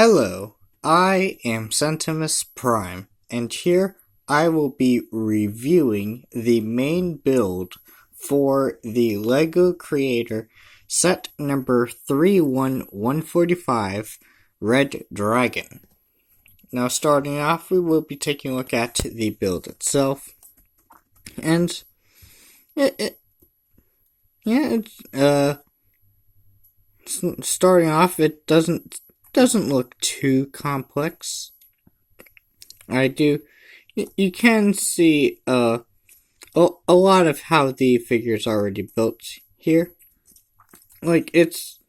Hello, I am Centimus Prime, and here I will be reviewing the main build for the LEGO Creator set number 31145 Red Dragon. Now starting off, we will be taking a look at the build itself, and starting off, it doesn't look too complex. You can see a lot of how the figure's already built here. It's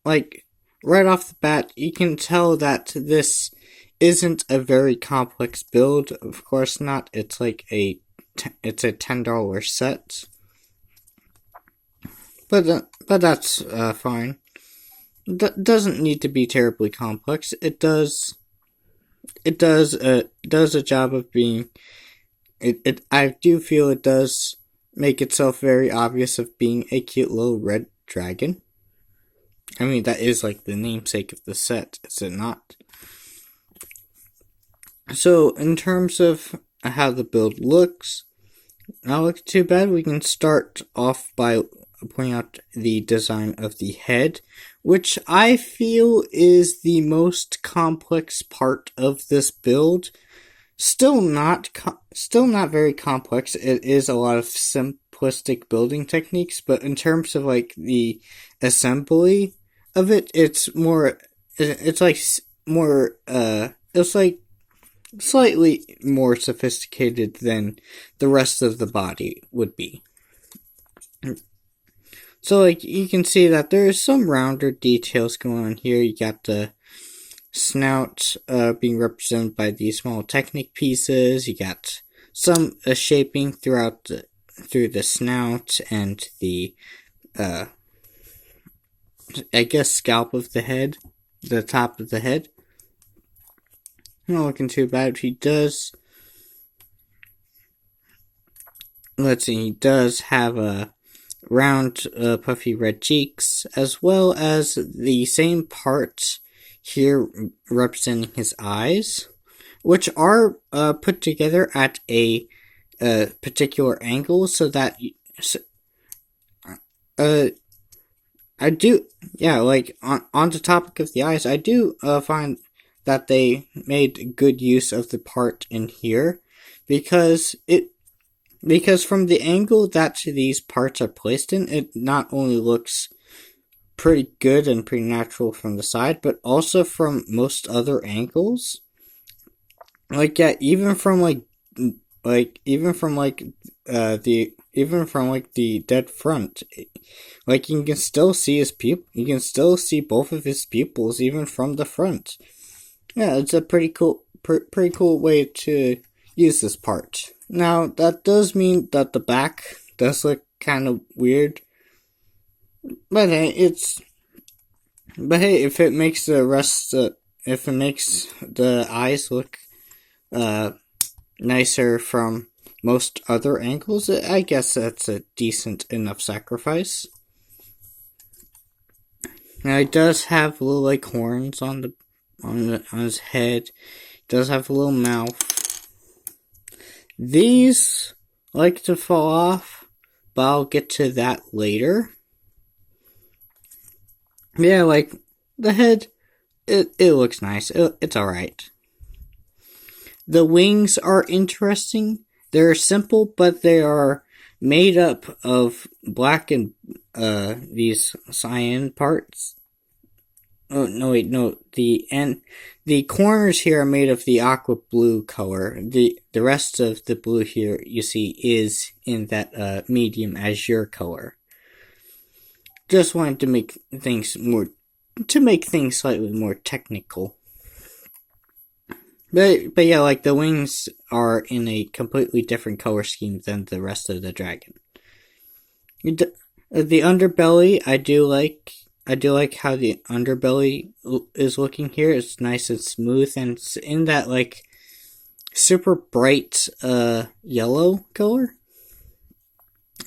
right off the bat, you can tell that this isn't a very complex build. Of course not. It's a $10 set, but that's fine. Doesn't need to be terribly complex. It does a job of being. I do feel it does make itself very obvious of being a cute little red dragon. I mean, that is like the namesake of the set, is it not? So, in terms of how the build looks, not looking too bad. We can start off by pointing out the design of the head, which I feel is the most complex part of this build. Still not very complex. It is a lot of simplistic building techniques, but in terms of the assembly of it, it's slightly more sophisticated than the rest of the body would be. So, you can see that there's some rounder details going on here. You got the snout being represented by these small Technic pieces. You got some shaping through the snout and the, scalp of the head, the top of the head. Not looking too bad. He does have a round, puffy red cheeks, as well as the same part here representing his eyes, which are put together at a particular angle, so that on the topic of the eyes, I do find that they made good use of the part in here, because from the angle that these parts are placed in, it not only looks pretty good and pretty natural from the side, but also from most other angles. Even from the dead front, you can still see his pupil. You can still see both of his pupils even from the front. Yeah, it's a pretty cool way to use this part. Now, that does mean that the back does look kind of weird. But hey, if it makes the eyes look nicer from most other angles, I guess that's a decent enough sacrifice. Now, he does have little horns on his head. He does have a little mouth. These like to fall off, but I'll get to that later. Yeah, the head, it looks nice. It's alright. The wings are interesting. They're simple, but they are made up of black and these cyan parts. Oh, no, wait, no. The corners here are made of the aqua blue color. The rest of the blue here, you see, is in that medium azure color. Just wanted to make things slightly more technical. But yeah, the wings are in a completely different color scheme than the rest of the dragon. The underbelly, I do like how the underbelly is looking here. It's nice and smooth, and it's in that super bright yellow color.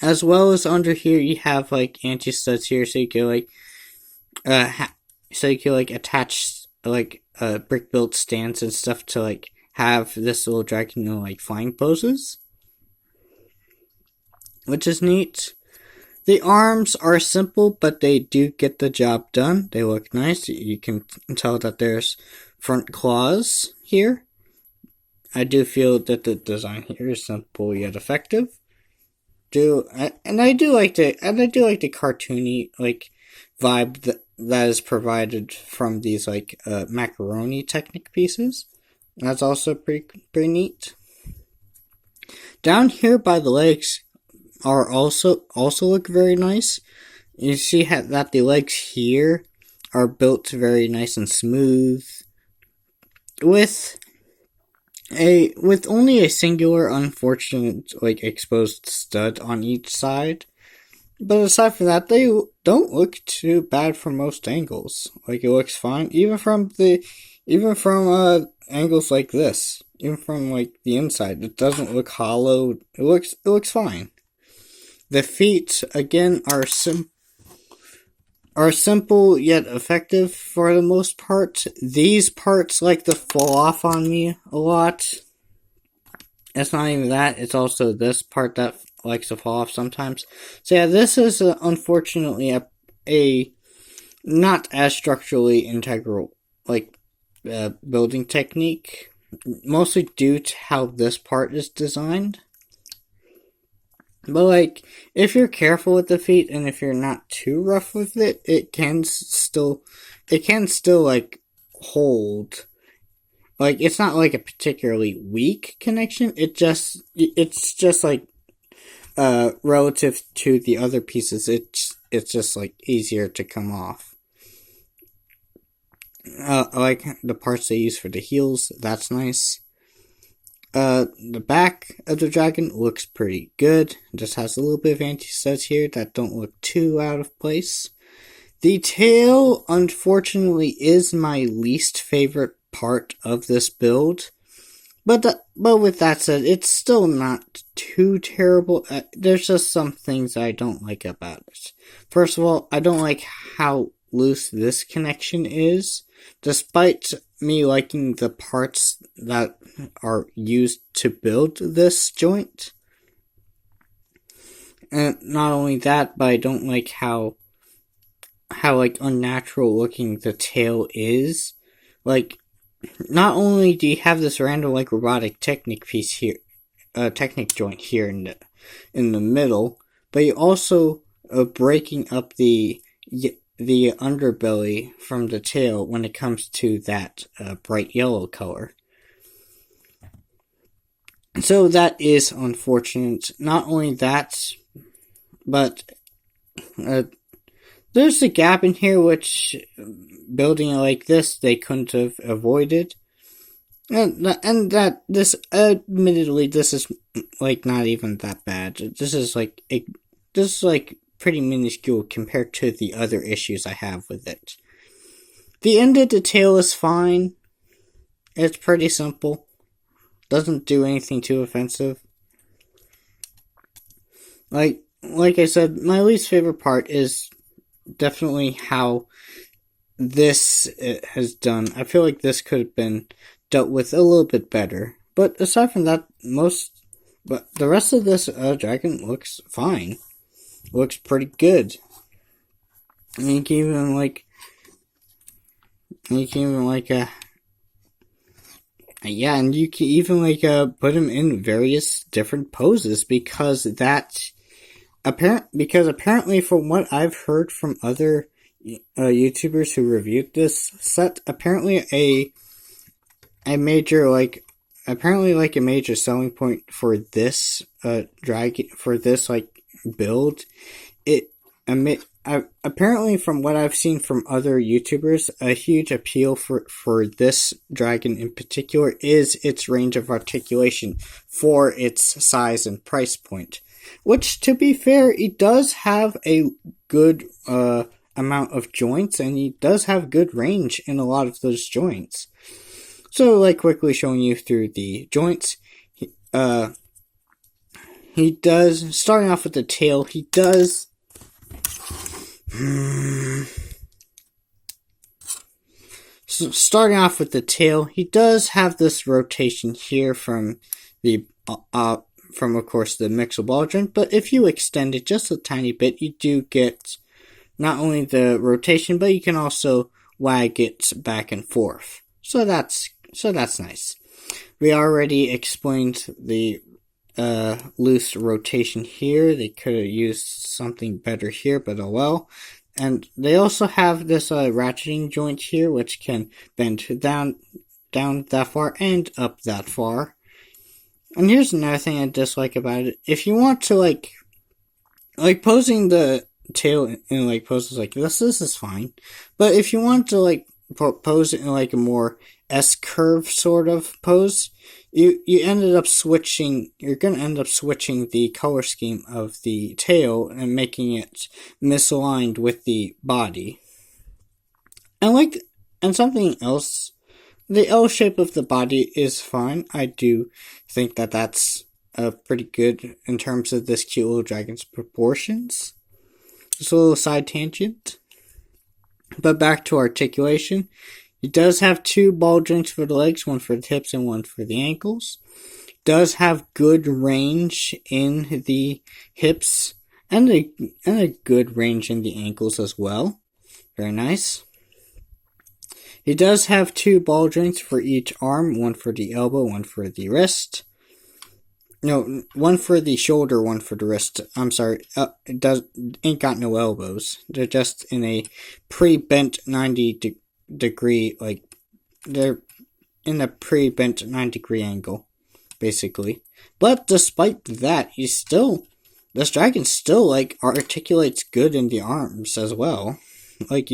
As well as under here, you have anti-studs here, so you can attach brick built stands and stuff to like have this little dragon in like flying poses, which is neat. The arms are simple, but they do get the job done. They look nice. You can tell that there's front claws here. I do feel that the design here is simple yet effective. I do like the cartoony like vibe that is provided from these like macaroni Technic pieces. That's also pretty neat. Down here by the legs are also look very nice. You see that the legs here are built very nice and smooth, with only a singular unfortunate like exposed stud on each side. But aside from that, they don't look too bad from most angles. Like, it looks fine, even from angles like this, even from like the inside. It doesn't look hollow. It looks fine. The feet, again, are simple yet effective for the most part. These parts like to fall off on me a lot. It's not even that, it's also this part that likes to fall off sometimes. So yeah, this is unfortunately a not as structurally integral like building technique, mostly due to how this part is designed. But like, if you're careful with the feet and if you're not too rough with it, it can still like hold. Like, it's not like a particularly weak connection. It's just like relative to the other pieces, it's just like easier to come off. I like the parts they use for the heels. That's nice. The back of the dragon looks pretty good. It just has a little bit of anti-studs here that don't look too out of place. The tail, unfortunately, is my least favorite part of this build. But with that said, it's still not too terrible. There's just some things I don't like about it. First of all, I don't like how loose this connection is, despite me liking the parts that are used to build this joint. And not only that, but I don't like how like unnatural looking the tail is. Like, not only do you have this random like robotic Technic piece here, Technic joint here in the middle, but you also breaking up the underbelly from the tail when it comes to that bright yellow color. So that is unfortunate. Not only that, but there's a gap in here which, building it like this, they couldn't have avoided. And that this, admittedly, this is like not even that bad. This is like pretty minuscule compared to the other issues I have with it. The end of the tail is fine. It's pretty simple. Doesn't do anything too offensive. Like I said, my least favorite part is definitely how this has done. I feel like this could have been dealt with a little bit better. But aside from that, but the rest of this dragon looks fine. Looks pretty good. And you can even put him in various different poses because apparently from what I've heard from other YouTubers who reviewed this set, apparently a major selling point for this dragon, for this like build, apparently from what I've seen from other YouTubers, a huge appeal for this dragon in particular is its range of articulation for its size and price point. Which, to be fair, it does have a good amount of joints, and he does have good range in a lot of those joints. So, like, quickly showing you through the joints, he does, starting off with the tail, he does So starting off with the tail, he does have this rotation here from the from of course the mixel ball joint, but if you extend it just a tiny bit, you do get not only the rotation, but you can also wag it back and forth. So that's nice. We already explained the loose rotation here. They could have used something better here, but oh well. And they also have this ratcheting joint here, which can bend down that far and up that far. And here's another thing I dislike about it. If you want to like posing the tail in like poses like this is fine. But if you want to like pose it in like a more S-curve sort of pose, you're gonna end up switching the color scheme of the tail and making it misaligned with the body. And something else, the L shape of the body is fine. I do think that that's pretty good in terms of this cute little dragon's proportions. Just a little side tangent. But back to articulation. He does have 2 ball joints for the legs, one for the hips and one for the ankles. Does have good range in the hips and a good range in the ankles as well. Very nice. He does have 2 ball joints for each arm, one for the elbow, one for the wrist. No, one for the shoulder, one for the wrist. I'm sorry, ain't got no elbows. They're just in a pre-bent 90 degree, like, they're in a pre-bent 9-degree angle, basically. But despite that, this dragon still, like, articulates good in the arms as well. Like,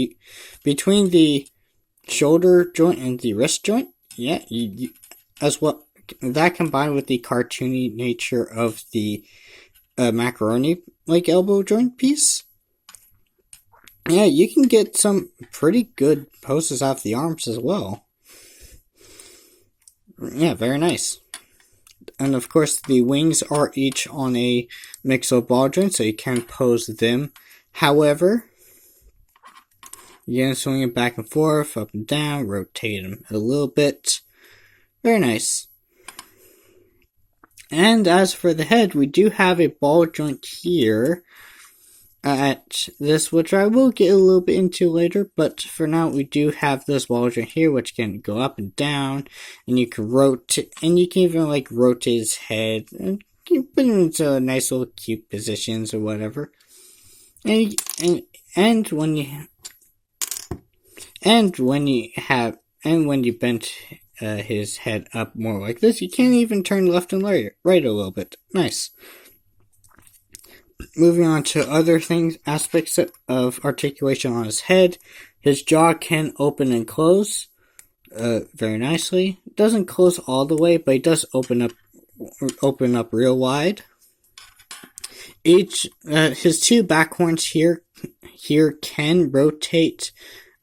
between the shoulder joint and the wrist joint, yeah, as well, that combined with the cartoony nature of the macaroni, like, elbow joint piece, yeah, you can get some pretty good poses off the arms as well. Yeah, very nice. And of course, the wings are each on a mixel ball joint, so you can pose them. However, you're gonna swing it back and forth, up and down, rotate them a little bit. Very nice. And as for the head, we do have a ball joint here at this, which I will get a little bit into later, but for now we do have this ball joint here, which can go up and down, and you can rotate, and you can even like rotate his head, and you put him into nice little cute positions or whatever. And when you bend his head up more like this, you can even turn left and right a little bit. Nice. Moving on to other aspects of articulation on his head. His jaw can open and close very nicely. It doesn't close all the way, but it does open up real wide. His 2 back horns here can rotate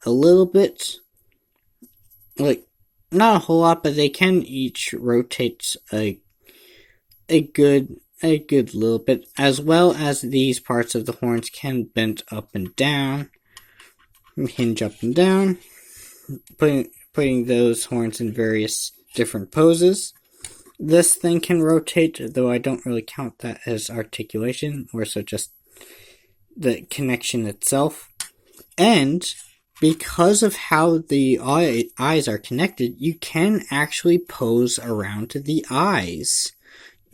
a little bit, like not a whole lot, but they can each rotate a good little bit, as well as these parts of the horns can bend up and down, hinge up and down, putting those horns in various different poses. This thing can rotate, though I don't really count that as articulation, more so just the connection itself. And because of how the eyes are connected, you can actually pose around the eyes.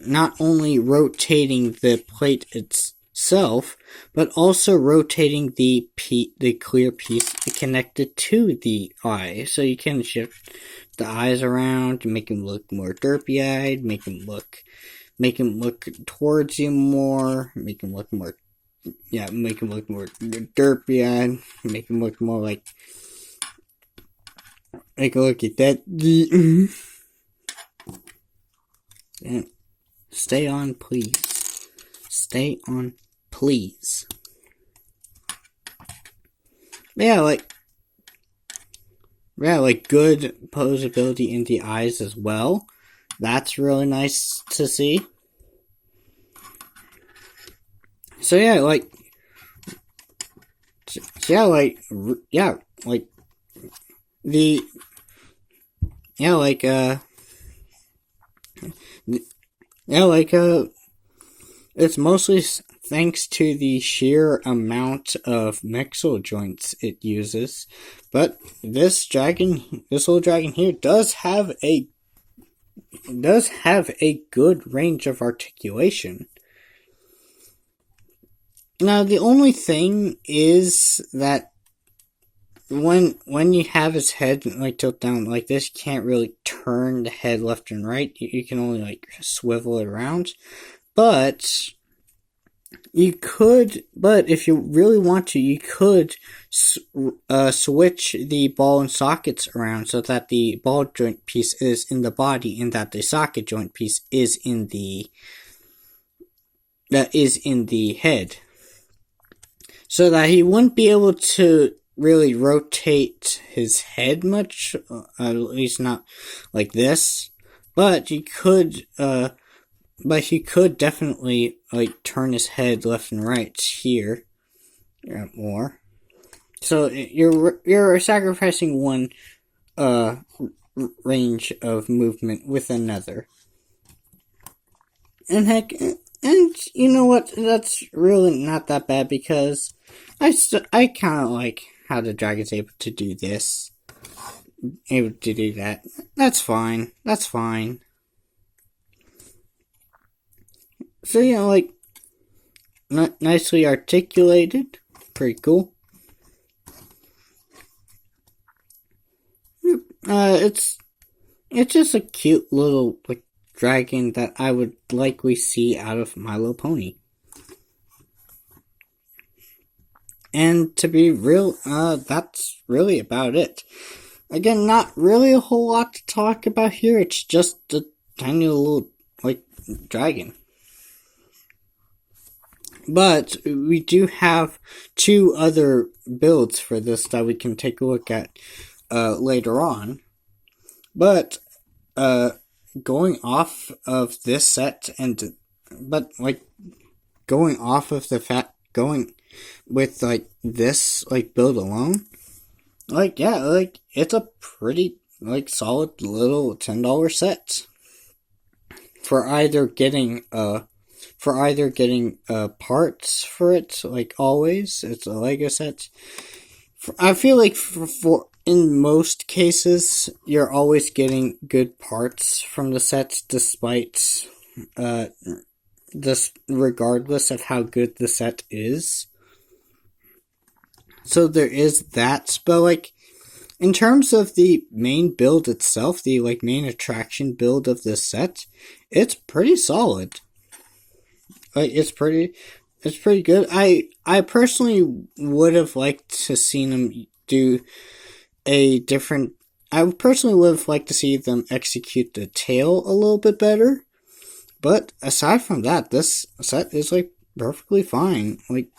Not only rotating the plate itself, but also rotating the clear piece connected to the eye. So you can shift the eyes around, make them look more derpy-eyed, make them look towards you more, make them look more derpy-eyed, make them look more like, take a look at that. And stay on, please. Stay on, please. Yeah, like good posability in the eyes as well. That's really nice to see. So the yeah like yeah like it's mostly thanks to the sheer amount of mixel joints it uses. But this little dragon here does have a good range of articulation. Now the only thing is that when you have his head like tilt down like this, you can't really turn the head left and right. You can only like swivel it around. But you could, but if you really want to, you could switch the ball and sockets around so that the ball joint piece is in the body and that the socket joint piece is in the head, so that he wouldn't be able to really rotate his head much, at least not like this. But you could definitely like turn his head left and right here more. So you're sacrificing one range of movement with another. And heck, and you know what? That's really not that bad, because I kind of like how the dragon's able to do this, able to do that. That's fine. So yeah, like nicely articulated, pretty cool. It's just a cute little like dragon that I would likely see out of My Little Pony. And to be real, that's really about it. Again, not really a whole lot to talk about here. It's just a tiny little like dragon. But we do have 2 other builds for this that we can take a look at later on. But going off of this set going with like this like build alone, like yeah, like it's a pretty like solid little $10 set for either getting parts for it. Like always, it's a Lego set. I feel like for in most cases, you're always getting good parts from the set, despite regardless of how good the set is. So there is that, but like in terms of the main build itself, the like main attraction build of this set, it's pretty solid. Like it's pretty good. I personally would have liked to seen them do a different. I personally would have liked to see them execute the tail a little bit better. But aside from that, this set is like perfectly fine. Like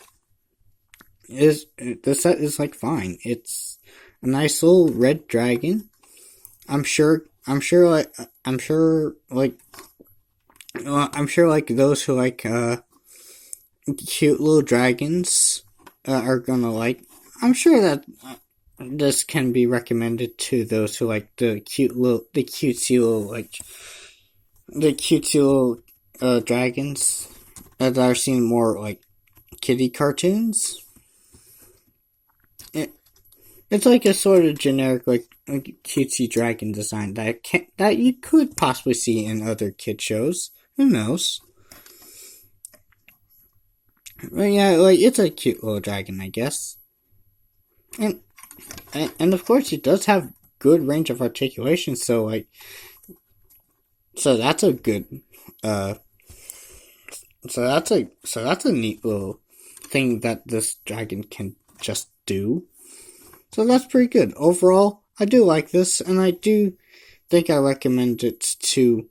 the set is like fine. It's a nice little red dragon. I'm sure like those who like cute little dragons are gonna like. I'm sure that this can be recommended to those who like the cutesy little dragons that are seeing more like kitty cartoons. It's like a sort of generic like cutesy dragon design that you could possibly see in other kid shows. Who knows? But yeah, like it's a cute little dragon, I guess. And of course, it does have good range of articulation. So like, so that's a good. So that's a neat little thing that this dragon can just do. So that's pretty good. Overall, I do like this, and I do think I recommend it to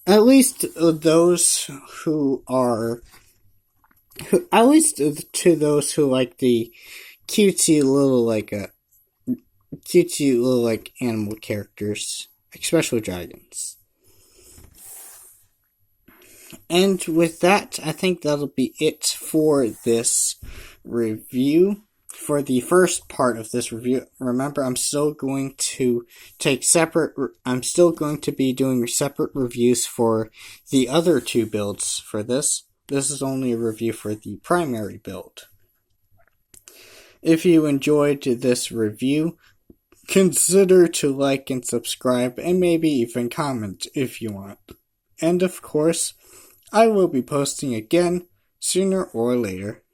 at least those who are, at least to those who like the cutesy little like animal characters, especially dragons. And with that, I think that'll be it for this review. for the first part of this review, remember I'm still going to be doing separate reviews for the other two builds for this. This is only a review for the primary build. If you enjoyed this review, consider to like and subscribe, and maybe even comment if you want. And of course, I will be posting again sooner or later.